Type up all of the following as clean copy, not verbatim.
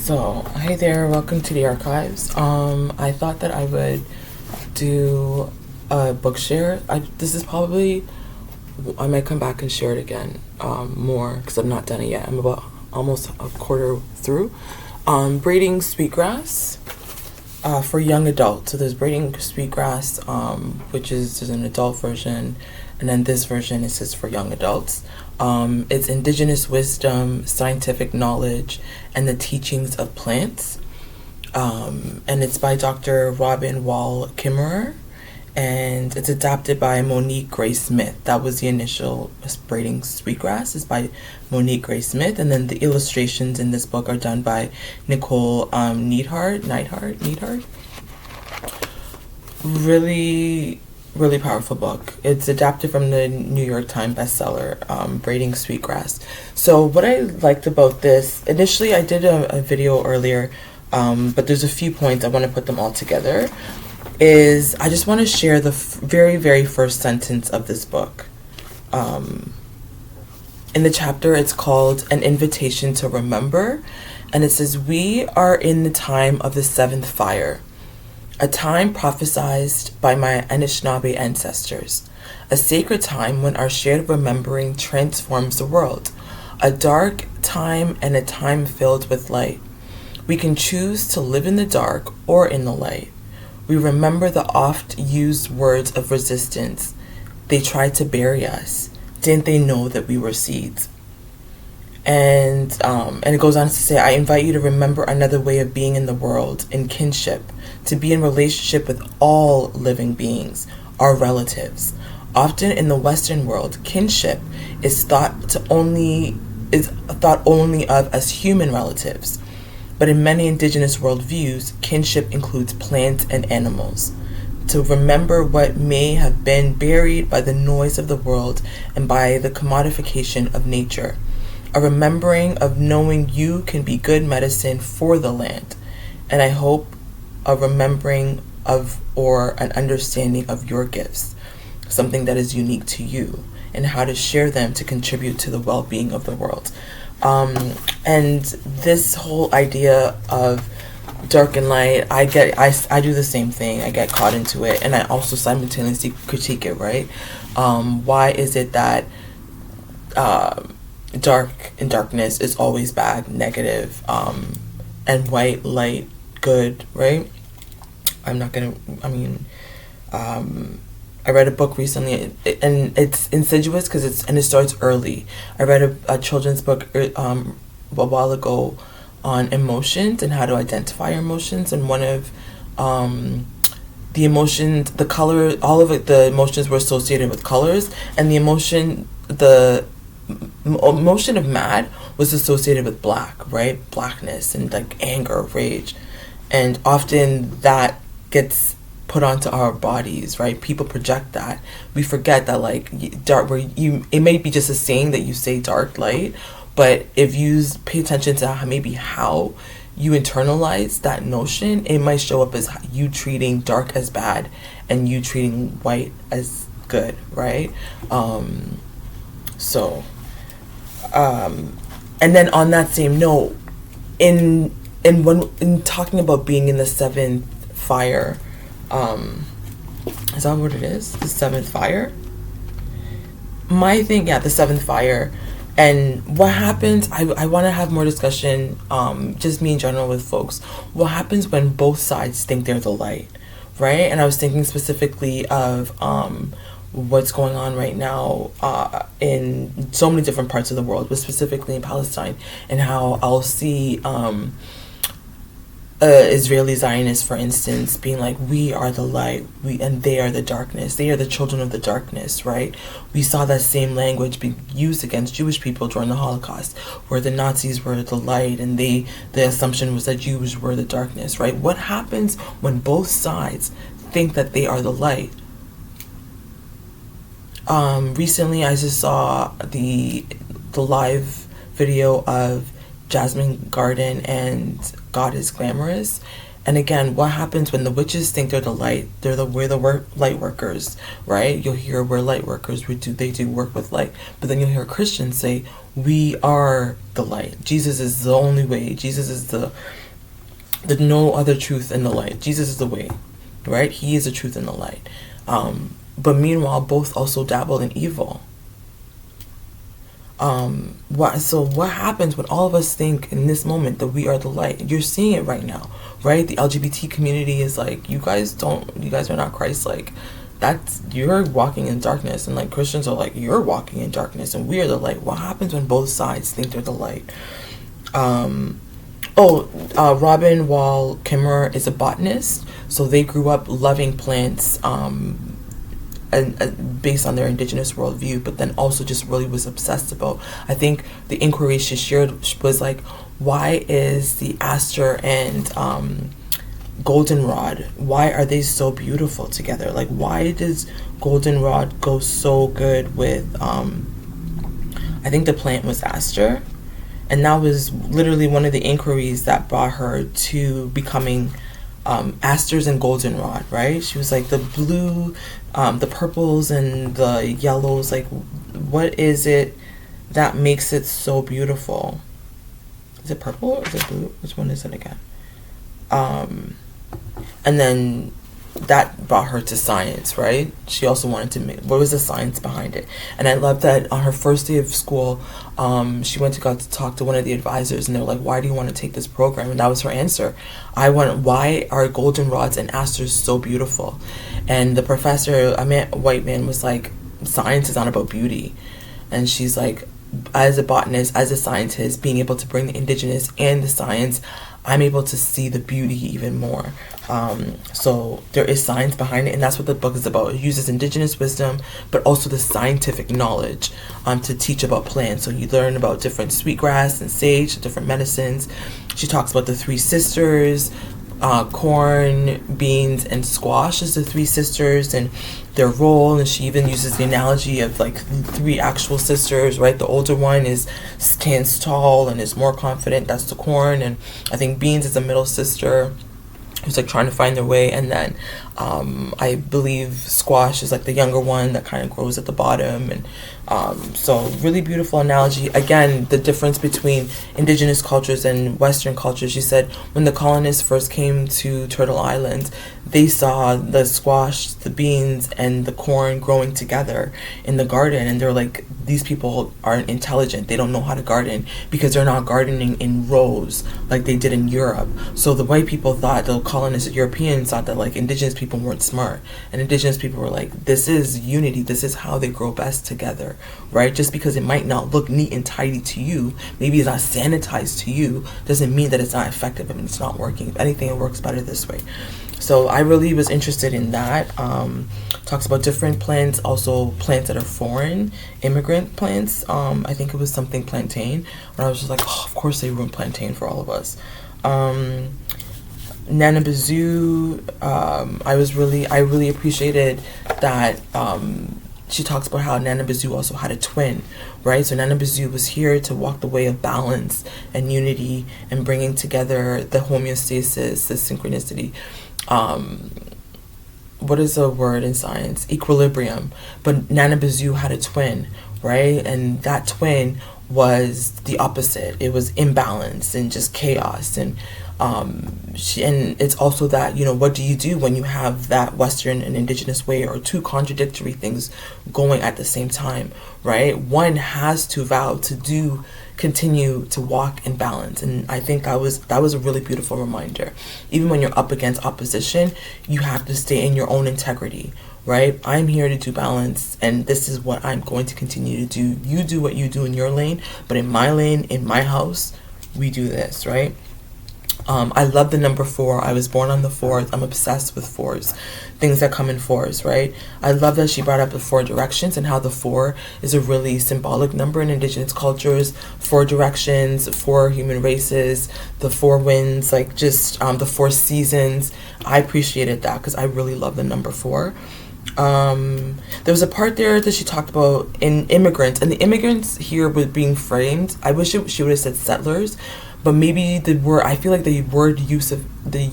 So, hi there, welcome to the archives. I thought that I would do a book share. This is probably, I might come back and share it again more because I'm not done it yet. I'm about almost a quarter through. Braiding Sweetgrass for young adults. So there's Braiding Sweetgrass, which is there's an adult version, and then this version is just for young adults. It's Indigenous wisdom, scientific knowledge, and the teachings of plants. And it's by Dr. Robin Wall Kimmerer, and it's adapted by Monique Gray Smith. That was the initial Braiding Sweetgrass, is by Monique Gray Smith, and then the illustrations in this book are done by Nicole Neidhart. Really powerful book. It's adapted from the New York Times bestseller, Braiding Sweetgrass. So what I liked about this, initially I did a video earlier, but there's a few points, I want to put them all together, is I just want to share the very, very first sentence of this book. In the chapter, it's called An Invitation to Remember, and it says, "We are in the time of the seventh fire, a time prophesied by my Anishinaabe ancestors, a sacred time when our shared remembering transforms the world, a dark time and a time filled with light. We can choose to live in the dark or in the light. We remember the oft-used words of resistance. They tried to bury us. Didn't they know that we were seeds?" And it goes on to say, "I invite you to remember another way of being in the world, in kinship, to be in relationship with all living beings, our relatives. Often in the Western world, kinship is thought only of as human relatives. But in many indigenous worldviews, kinship includes plants and animals. To remember what may have been buried by the noise of the world and by the commodification of nature. A remembering of knowing you can be good medicine for the land. And I hope a remembering of or an understanding of your gifts, something that is unique to you, and how to share them to contribute to the well-being of the world." And this whole idea of dark and light, I do the same thing. I get caught into it, and I also simultaneously critique it, right? Why is it that dark and darkness is always bad, negative, and white, light, good, right? I read a book recently, and it's insidious because it starts early. I read a children's book a while ago on emotions and how to identify your emotions, and one of the emotions, the color, all of it, the emotions were associated with colors, and the emotion of mad was associated with black, right? Blackness and like anger, rage, and often that gets put onto our bodies, right? People project that. We forget that like dark, it may be just a saying that you say dark, light, but if you pay attention to how you internalize that notion, it might show up as you treating dark as bad and you treating white as good, right? And then on that same note, in talking about being in the seventh fire, is that what it is? The seventh fire? My thing, yeah, the seventh fire. And what happens, I want to have more discussion, just me in general with folks. What happens when both sides think they're the light, right? And I was thinking specifically of what's going on right now in so many different parts of the world, but specifically in Palestine, and how I'll see Israeli Zionists, for instance, being like, we are the light, and they are the darkness. They are the children of the darkness, right? We saw that same language be used against Jewish people during the Holocaust, where the Nazis were the light, and the assumption was that Jews were the darkness, right? What happens when both sides think that they are the light? Recently, I just saw the live video of Jasmine Garden and God is Glamorous, And again, what happens when the witches think they're the light? We're the light workers, right? You'll hear we're light workers. They do work with light. But then you'll hear Christians say we are the light. Jesus is the only way. Jesus is the no other truth in the light. Jesus is the way, right? He is the truth in the light. But meanwhile, both also dabble in evil. What happens when all of us think in this moment that we are the light? You're seeing it right now, right? The LGBT community is like, you guys are not Christ-like. You're walking in darkness. And like Christians are like, you're walking in darkness and we are the light. What happens when both sides think they're the light? Robin Wall Kimmerer is a botanist. So they grew up loving plants, and based on their indigenous worldview, but then also just really was obsessed about, I think the inquiry she shared was like, why is the aster and goldenrod, why are they so beautiful together? Like, why does goldenrod go so good with I think the plant was aster, and that was literally one of the inquiries that brought her to becoming asters and goldenrod, right? She was like, the blue, the purples and the yellows, like, what is it that makes it so beautiful? Is it purple or is it blue? Which one is it again? And then that brought her to science, right? She also wanted to make, what was the science behind it? And I love that on her first day of school, she got to talk to one of the advisors, and they're like, why do you want to take this program? And that was her answer. Why are goldenrods and asters so beautiful? And the professor, a white man, was like, science is not about beauty. And she's like, as a botanist, as a scientist, being able to bring the indigenous and the science, I'm able to see the beauty even more. So there is science behind it, and that's what the book is about. It uses indigenous wisdom, but also the scientific knowledge to teach about plants. So you learn about different sweetgrass and sage, different medicines. She talks about the three sisters, corn, beans, and squash as the three sisters and their role. And she even uses the analogy of like three actual sisters, right? The older one stands tall and is more confident. That's the corn. And I think beans is the middle sister who's like trying to find their way. And then I believe squash is like the younger one that kind of grows at the bottom. And so really beautiful analogy. Again, the difference between indigenous cultures and Western cultures. She said when the colonists first came to Turtle Island, they saw the squash, the beans, and the corn growing together in the garden, and they're like, these people aren't intelligent. They don't know how to garden because they're not gardening in rows like they did in Europe. So the white people thought, the colonists, Europeans thought that like indigenous people weren't smart, and indigenous people were like, this is unity. This is how they grow best together, right? Just because it might not look neat and tidy to you, maybe it's not sanitized to you, doesn't mean that it's not effective. I mean, it's not working. If anything, it works better this way. So I really was interested in that. Talks about different plants, also plants that are foreign, immigrant plants. I think it was something plantain, and I was just like, oh, of course they ruined plantain for all of us. Nanabozho, I really appreciated that she talks about how Nanabozho also had a twin, right? So Nanabozho was here to walk the way of balance and unity and bringing together the homeostasis, the synchronicity. What is a word in science? Equilibrium. But Nanabozho had a twin, right? And that twin was the opposite. It was imbalance and just chaos. And it's also that, you know, what do you do when you have that Western and indigenous way, or two contradictory things going at the same time, right? One has to vow to continue to walk in balance. And I think that was a really beautiful reminder. Even when you're up against opposition, you have to stay in your own integrity, right? I'm here to do balance, and this is what I'm going to continue to do. You do what you do in your lane, but in my lane, in my house, we do this, right? I love the number 4. I was born on the 4th. I'm obsessed with 4s, things that come in 4s, right? I love that she brought up the 4 directions and how the 4 is a really symbolic number in indigenous cultures. 4 directions, 4 human races, the 4 winds, like just the 4 seasons. I appreciated that because I really love the number 4. There was a part there that she talked about in immigrants, and the immigrants here were being framed. I wish she would have said settlers, but maybe I feel like the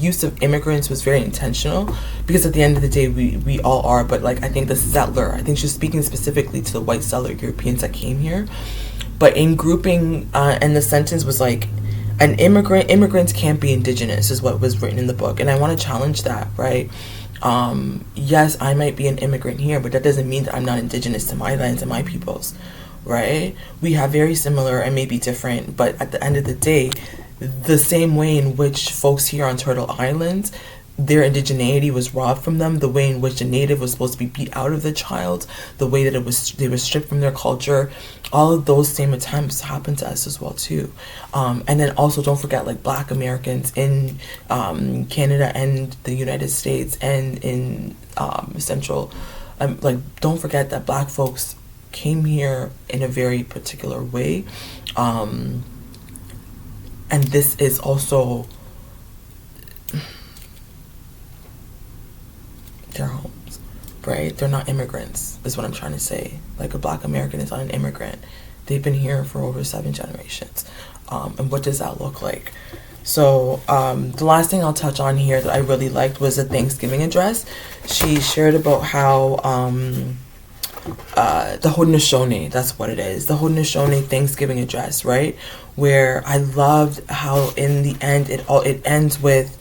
use of immigrants was very intentional, because at the end of the day, we all are, but like, I think the settler, I think she's speaking specifically to the white settler Europeans that came here. But in grouping, and the sentence was like, immigrants can't be indigenous, is what was written in the book. And I want to challenge that, right? Yes, I might be an immigrant here, but that doesn't mean that I'm not indigenous to my lands and my peoples, right? We have very similar and maybe different, but at the end of the day, the same way in which folks here on Turtle Island, their indigeneity was robbed from them, the way in which a native was supposed to be beat out of the child, the way that they were stripped from their culture, all of those same attempts happened to us as well too. And then also don't forget, like, Black Americans in Canada and the United States and in Central, like, don't forget that Black folks came here in a very particular way, and this is also their homes, right? They're not immigrants, is what I'm trying to say. Like, a Black American is not an immigrant. They've been here for over 7 generations. And what does that look like? So the last thing I'll touch on here that I really liked was a Thanksgiving address. She shared about how the Haudenosaunee, that's what it is, the Haudenosaunee Thanksgiving address, right? Where I loved how in the end it ends with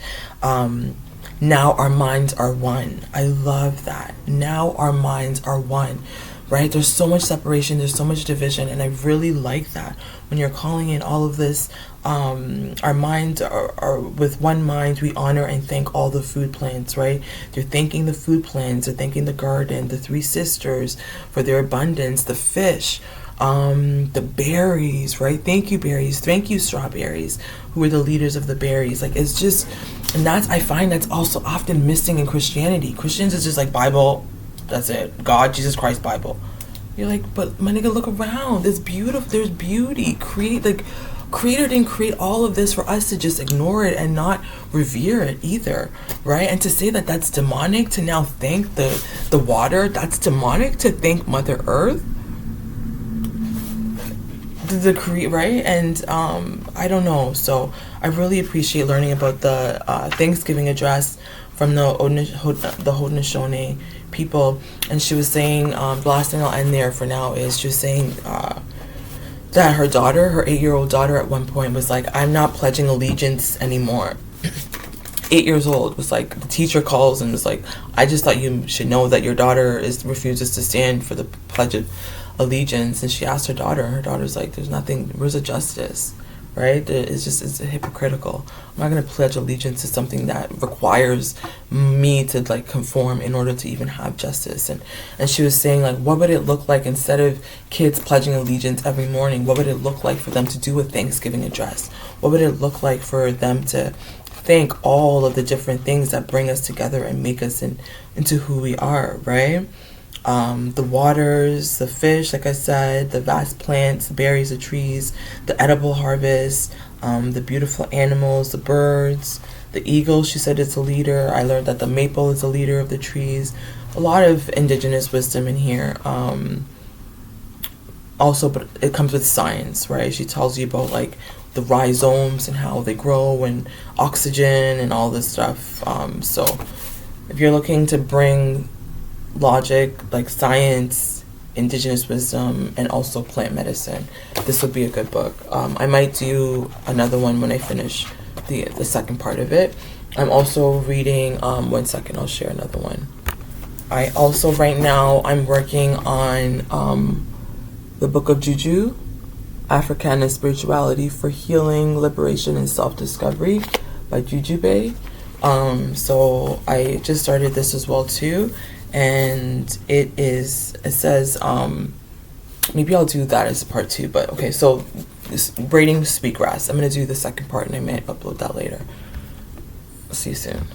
now our minds are one. I love that. Now our minds are one, right? There's so much separation, there's so much division, and I really like that. When you're calling in all of this, our minds are with one mind, we honor and thank all the food plants, right? They're thanking the food plants, they're thanking the garden, the 3 sisters for their abundance, the fish, the berries, right? Thank you, berries. Thank you, strawberries, who are the leaders of the berries. Like, it's just, and I find that's also often missing in Christianity. Christians is just like, Bible, that's it. God, Jesus Christ, Bible. You're like, but my nigga, look around. There's beauty. Creator didn't create all of this for us to just ignore it and not revere it either, right? And to say that that's demonic, to now thank the water, that's demonic, to thank Mother Earth, right? And I don't know. So I really appreciate learning about the Thanksgiving address from the Haudenosaunee people. And she was saying, the last thing I'll end there for now is just saying that her 8-year-old daughter at one point was like, I'm not pledging allegiance anymore. 8 years old, was like, the teacher calls and was like, I just thought you should know that your daughter refuses to stand for the Pledge of Allegiance. And she asked her daughter's like, there's nothing, where's the justice, right? It's hypocritical. I'm not going to pledge allegiance to something that requires me to like conform in order to even have justice. And she was saying, like, what would it look like instead of kids pledging allegiance every morning? What would it look like for them to do a Thanksgiving address? What would it look like for them to thank all of the different things that bring us together and make us into who we are, right? The waters, the fish, like I said, the vast plants, the berries, the trees, the edible harvest, the beautiful animals, the birds, the eagle, she said, is a leader. I learned that the maple is a leader of the trees. A lot of indigenous wisdom in here. Also, but it comes with science, right? She tells you about like the rhizomes and how they grow and oxygen and all this stuff. So if you're looking to bring logic, like science, indigenous wisdom, and also plant medicine, this would be a good book. I might do another one when I finish the second part of it. I'm also reading, one second, I'll share another one. I also, right now, I'm working on the Book of Juju, Africana Spirituality for Healing, Liberation, and Self-Discovery by Jujube. So I just started this as well too, and it says, maybe I'll do that as part 2, but okay, so this Braiding Sweetgrass, I'm going to do the second part and I might upload that later. See you soon.